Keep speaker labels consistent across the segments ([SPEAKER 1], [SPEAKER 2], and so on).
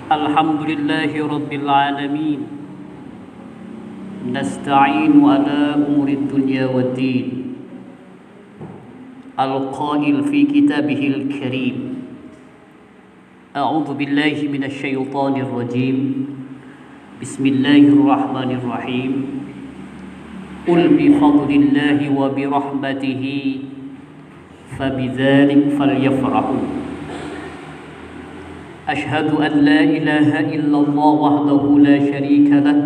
[SPEAKER 1] Alhamdulillahi Rabbil Alamin. Nasta'inu ala umuri dunya wa din. Al-qail fi kitabihil karim. A'udhu billahi minasy syaithanir rajim. Bismillahirrahmanirrahim. Qul bi fadlillahi wa bi rahmatihi fabidzalik falyafrahu. Ashhadu an la ilaha illallah wahdahu la syarika lah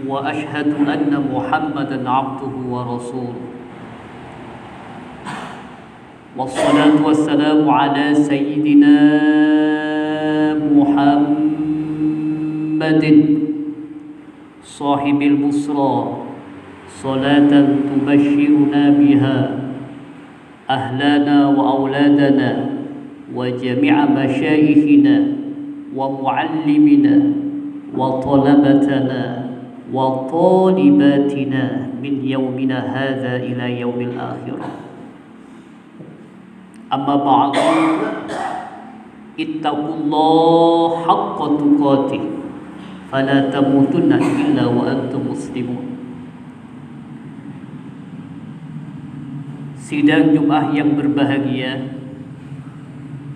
[SPEAKER 1] wa ashhadu anna Muhammadan abduhu wa rasuluh. Wassalatu wassalamu ala sayyidina Muhammadin sahibil busra salatan tubashshiruna biha ahlana wa auladana wa jami'a masyayikhina wa muallimina wa talabatana wa talibatina min yaumina hadha ila yaumil akhirah. Amma ba'du, ittaqullaha haqqa tuqatih fala tamutunna illa wa antum muslimun. Sidang Jumat yang berbahagia,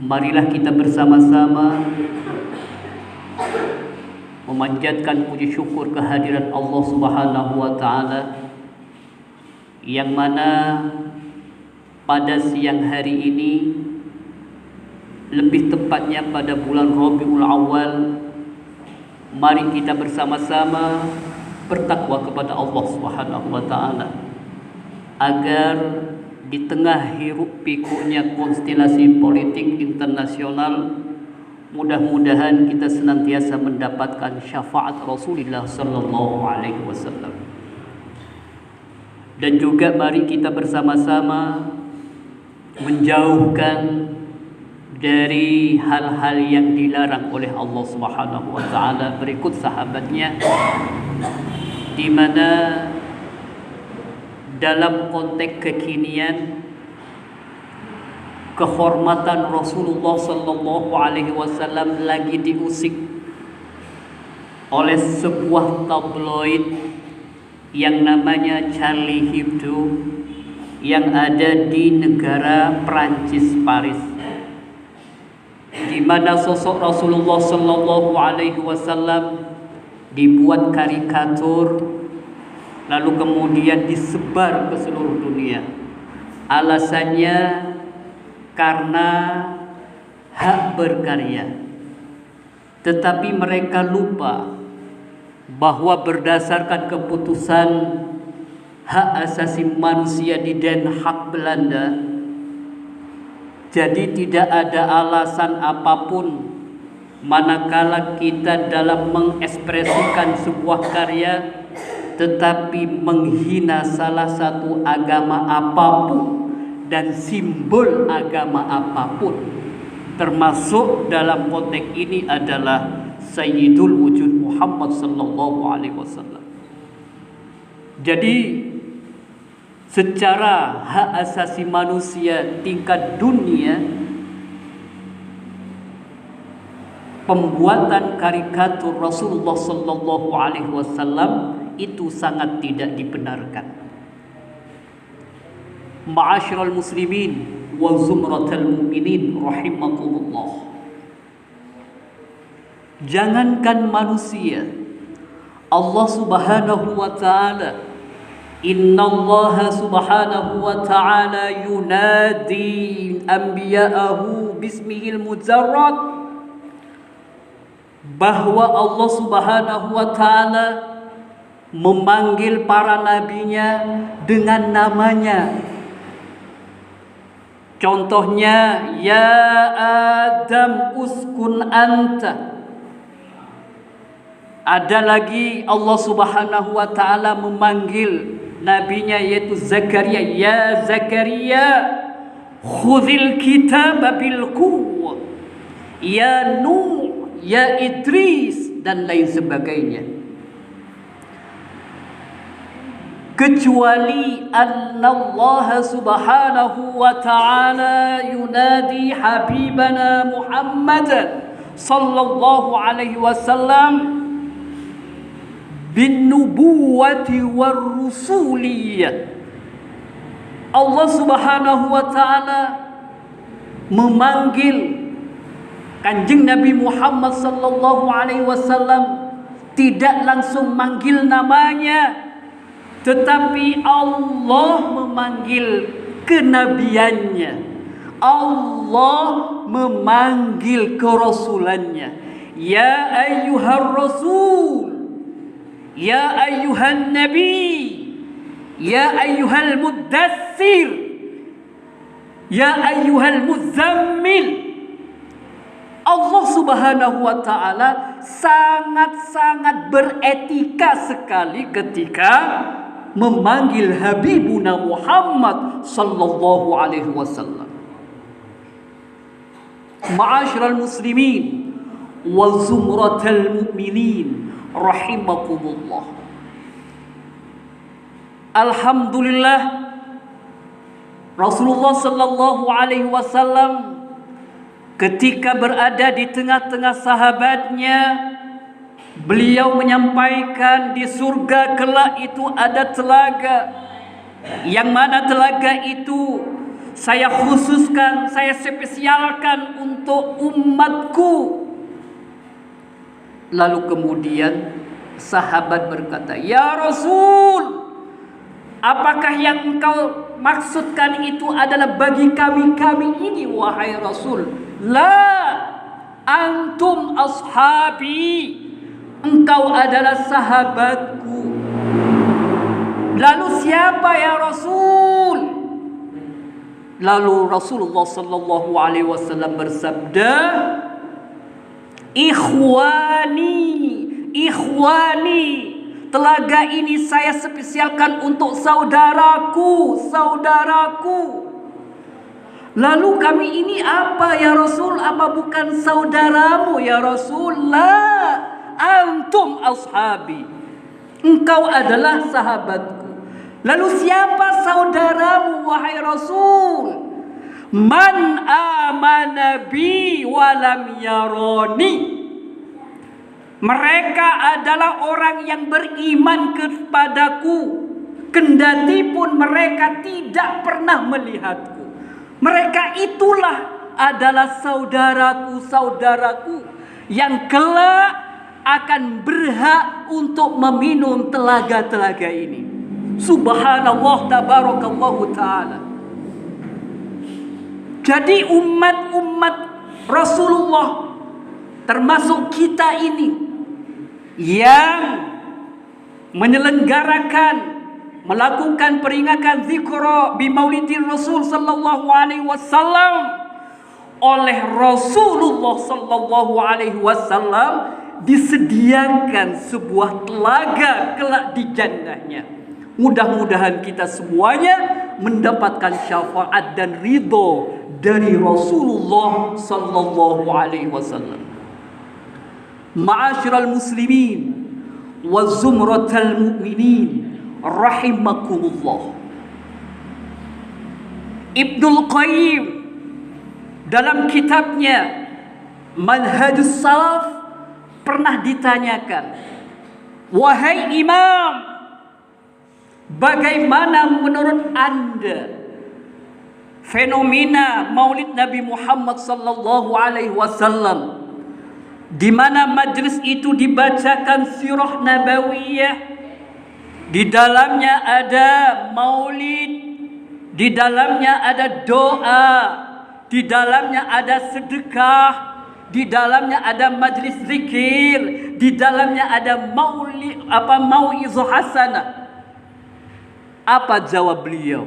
[SPEAKER 1] marilah kita bersama-sama memanjatkan puji syukur kehadiran Allah Subhanahu wa taala, yang mana pada siang hari ini, lebih tepatnya pada bulan Rabiul Awal, mari kita bersama-sama bertakwa kepada Allah Subhanahu wa taala agar di tengah hiruk pikuknya konstelasi politik internasional, mudah-mudahan kita senantiasa mendapatkan syafaat Rasulullah sallallahu alaihi wasallam. Dan juga mari kita bersama-sama menjauhkan dari hal-hal yang dilarang oleh Allah Subhanahu wa taala berikut sahabatnya, di mana dalam konteks kekinian kehormatan Rasulullah sallallahu alaihi wasallam lagi diusik oleh sebuah tabloid yang namanya Charlie Hebdo yang ada di negara Prancis, Paris, di mana sosok Rasulullah sallallahu alaihi wasallam dibuat karikatur lalu kemudian disebar ke seluruh dunia. Alasannya karena hak berkarya. Tetapi mereka lupa bahwa berdasarkan keputusan hak asasi manusia di Den Haag, Belanda, jadi tidak ada alasan apapun manakala kita dalam mengekspresikan sebuah karya tetapi menghina salah satu agama apapun dan simbol agama apapun, termasuk dalam konteks ini adalah Sayyidul Wujud Muhammad sallallahu alaihi wasallam. Jadi secara hak asasi manusia tingkat dunia, pembuatan karikatur Rasulullah sallallahu alaihi wasallam itu sangat tidak dibenarkan. Ma'asyiral muslimin wa zumratal mu'minin rahimakumullah. Jangankan manusia, Allah Subhanahu wa taala, innallaha subhanahu wa ta'ala yunadi anbiya'ahu bismihil mujarrad, bahwa Allah Subhanahu wa ta'ala memanggil para nabinya dengan namanya. Contohnya, ya Adam uskun anta. Ada lagi Allah Subhanahu wa ta'ala memanggil nabinya yaitu Zakaria, ya Zakaria khudhil kitaba bil quwwah, ya Nuh, ya Idris, dan lain sebagainya. Kecuali Allah Subhanahu wa ta'ala yunadi habibana Muhammadan sallallahu alaihi wasallam bin nubuwati war rusuliyah. Allah Subhanahu wa taala memanggil Kanjeng Nabi Muhammad sallallahu alaihi wasallam, tidak langsung manggil namanya, tetapi Allah memanggil kenabiannya. Allah memanggil kerasulannya. Ya ayyuhar rasul, ya ayyuhan nabi, ya ayyuhal muddatsir, ya ayyuhal muzammil. Allah Subhanahu wa taala sangat-sangat beretika sekali ketika memanggil Habibuna Muhammad sallallahu alaihi wasallam. Ma'asyiral muslimin wa zumratal mu'minin rahimakumullah. Alhamdulillah, Rasulullah sallallahu alaihi wasallam ketika berada di tengah-tengah sahabatnya, beliau menyampaikan di surga kelak itu ada telaga, yang mana telaga itu saya khususkan, saya spesialkan untuk umatku. Lalu kemudian sahabat berkata, "Ya Rasul, apakah yang engkau maksudkan itu adalah bagi kami ini, wahai Rasul?" "La, antum ashabi." Engkau adalah sahabatku. Lalu siapa ya Rasul? Lalu Rasulullah sallallahu alaihi wasallam bersabda, "Ikhwani, ikhwani. Telaga ini saya spesialkan untuk saudaraku, saudaraku." Lalu kami ini apa ya Rasul? Apa bukan saudaramu ya Rasul? "La, antum ashabi." Engkau adalah sahabatku. Lalu siapa saudaramu wahai Rasul? "Man amana bi walam yaroni." Mereka adalah orang yang beriman kepadaku, kendati pun mereka tidak pernah melihatku. Mereka itulah adalah saudaraku-saudaraku yang kelak akan berhak untuk meminum telaga-telaga ini. Subhanallah, tabarakallahu ta'ala. Jadi umat-umat Rasulullah, termasuk kita ini, yang menyelenggarakan, melakukan peringatan zikra bi Maulidir Rasul sallallahu alaihi wasallam, oleh Rasulullah sallallahu alaihi wasallam disediakan sebuah telaga kelak di jannahnya. Mudah-mudahan kita semuanya mendapatkan syafaat dan ridho dari Rasulullah sallallahu alaihi wasallam. Ma'asyiral muslimin wa zumratal mu'minin rahimakumullah. Ibnul Qayyim dalam kitabnya Manhajus Salaf pernah ditanyakan, "Wahai imam, bagaimana menurut Anda fenomena Maulid Nabi Muhammad sallallahu alaihi wasallam, di mana majlis itu dibacakan sirah nabawiyah, di dalamnya ada maulid, di dalamnya ada doa, di dalamnya ada sedekah, di dalamnya ada majlis zikir, di dalamnya ada mau'izah hasanah." Apa jawab beliau?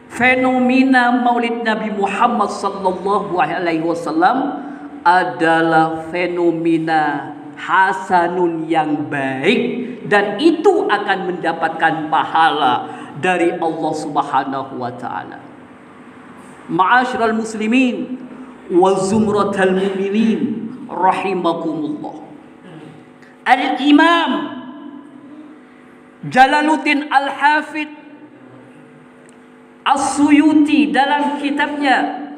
[SPEAKER 1] Fenomena Maulid Nabi Muhammad sallallahu alaihi wasallam adalah fenomena hasanun yang baik, dan itu akan mendapatkan pahala dari Allah Subhanahu wa taala. Ma'asyiral muslimin wa zumratal mu'minin rahimakumullah. Al-Imam Jalaluddin Al-Hafidh As-Suyuti dalam kitabnya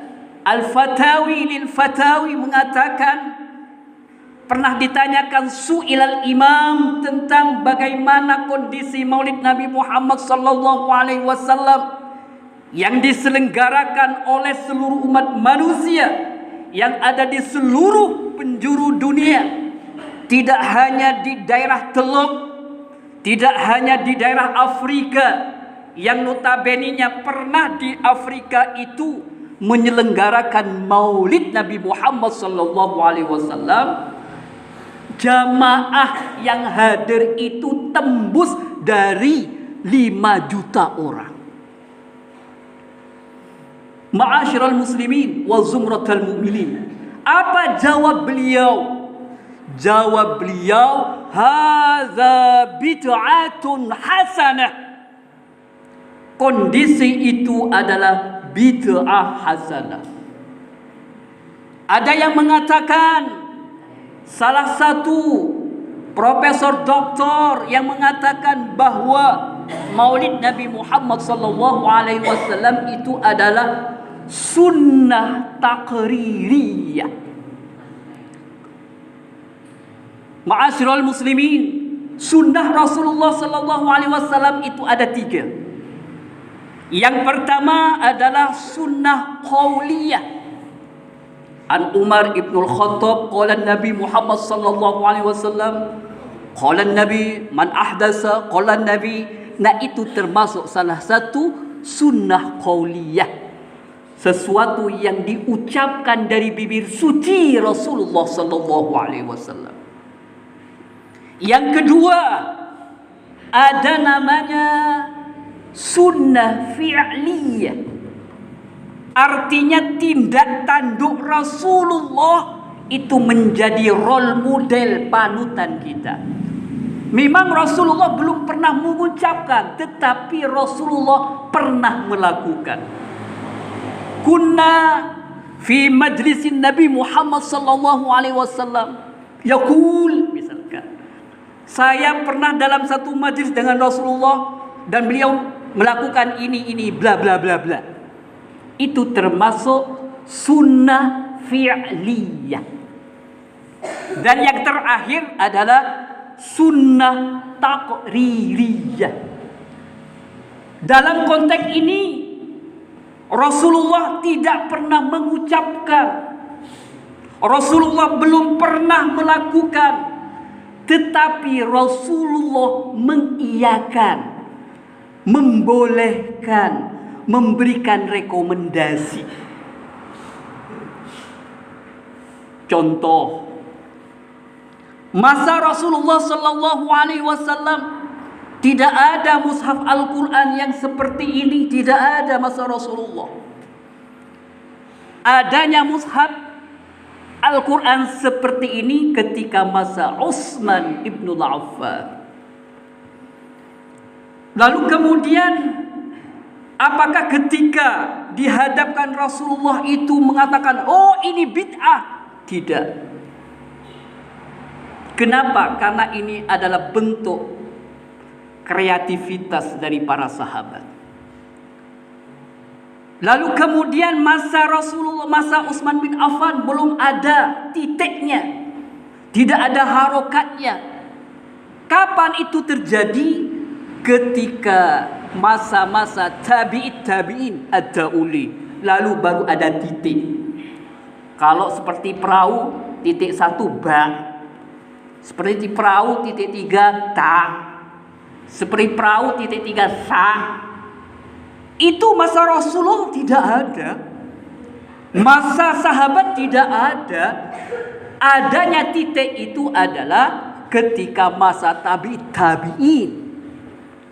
[SPEAKER 1] Al-Fatawi lil Fatawi mengatakan, pernah ditanyakan su'ilal imam tentang bagaimana kondisi Maulid Nabi Muhammad sallallahu alaihi wasallam yang diselenggarakan oleh seluruh umat manusia yang ada di seluruh penjuru dunia, tidak hanya di daerah Teluk, tidak hanya di daerah Afrika, yang notabene-nya pernah di Afrika itu menyelenggarakan Maulid Nabi Muhammad sallallahu alaihi wasallam. Jamaah yang hadir itu tembus dari 5 juta orang. Ma'asyiral muslimin wa zumratal mu'minin. Apa jawab beliau? Jawab beliau, hadza bid'atun hasanah. Kondisi itu adalah bid'ah hasanah. Ada yang mengatakan, salah satu profesor doktor yang mengatakan bahwa Maulid Nabi Muhammad sallallahu alaihi wasallam itu adalah sunnah taqririyah. Ma'asyiral muslimin, sunnah Rasulullah sallallahu alaihi wasallam itu ada 3. Yang pertama adalah sunnah qauliyah. An Umar ibn al-Khattab qala Nabi Muhammad sallallahu alaihi wasallam, qala Nabi man ahdasa qala Nabi. Nah, itu termasuk salah satu sunnah qauliyah, sesuatu yang diucapkan dari bibir suci Rasulullah sallallahu alaihi wasallam. Yang kedua, ada namanya sunnah fi'liyah. Artinya tindak tanduk Rasulullah itu menjadi role model panutan kita. Memang Rasulullah belum pernah mengucapkan, tetapi Rasulullah pernah melakukan. Kunna fi majlisin Nabi Muhammad sallallahu alaihi wasallam yaqul, misalkan saya pernah dalam satu majlis dengan Rasulullah dan beliau melakukan ini bla bla bla bla. Itu termasuk sunnah fi'liyah. Dan yang terakhir adalah sunnah taqririyah. Dalam konteks ini Rasulullah tidak pernah mengucapkan, Rasulullah belum pernah melakukan, tetapi Rasulullah mengiyakan, membolehkan, memberikan rekomendasi. Contoh, masa Rasulullah sallallahu alaihi wasallam tidak ada mushaf Al-Quran yang seperti ini, tidak ada masa Rasulullah. Adanya mushaf Al-Quran seperti ini ketika masa Utsman ibn Affan. Lalu kemudian, apakah ketika dihadapkan Rasulullah itu mengatakan, oh ini bid'ah? Tidak. Kenapa? Karena ini adalah bentuk kreativitas dari para sahabat. Lalu kemudian masa Rasulullah, masa Utsman bin Affan belum ada titiknya, tidak ada harokatnya. Kapan itu terjadi? Ketika masa-masa tabi'in ad-dauli, lalu baru ada titik. Kalau seperti perahu, titik 1 ba. Seperti perahu titik 3 ta. Seperti perahu titik 3 sa. Itu masa Rasulullah tidak ada. Masa sahabat tidak ada. Adanya titik itu adalah ketika masa tabi'in.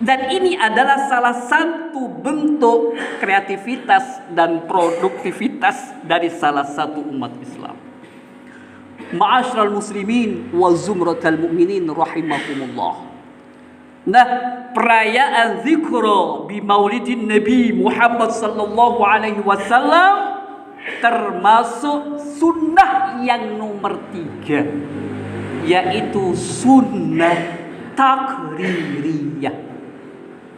[SPEAKER 1] Dan ini adalah salah satu bentuk kreativitas dan produktivitas dari salah satu umat Islam. Ma'asyiral muslimin wa zumratal mu'minin rahimakumullah. Nah, perayaan zikra bi maulidin Nabi Muhammad sallallahu alaihi wasallam termasuk sunnah yang nomor 3, yaitu sunnah takririyah.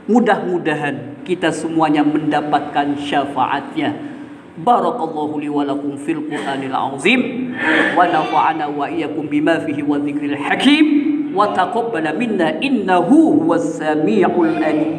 [SPEAKER 1] Mudah-mudahan kita semuanya mendapatkan syafaatnya. Barakallahu li wa lakum fil Qur'anil azim wa nafa'ana wa iyyakum bima fihi wa dzikril hakim wa taqabbala minna innahu huwas samiul alim.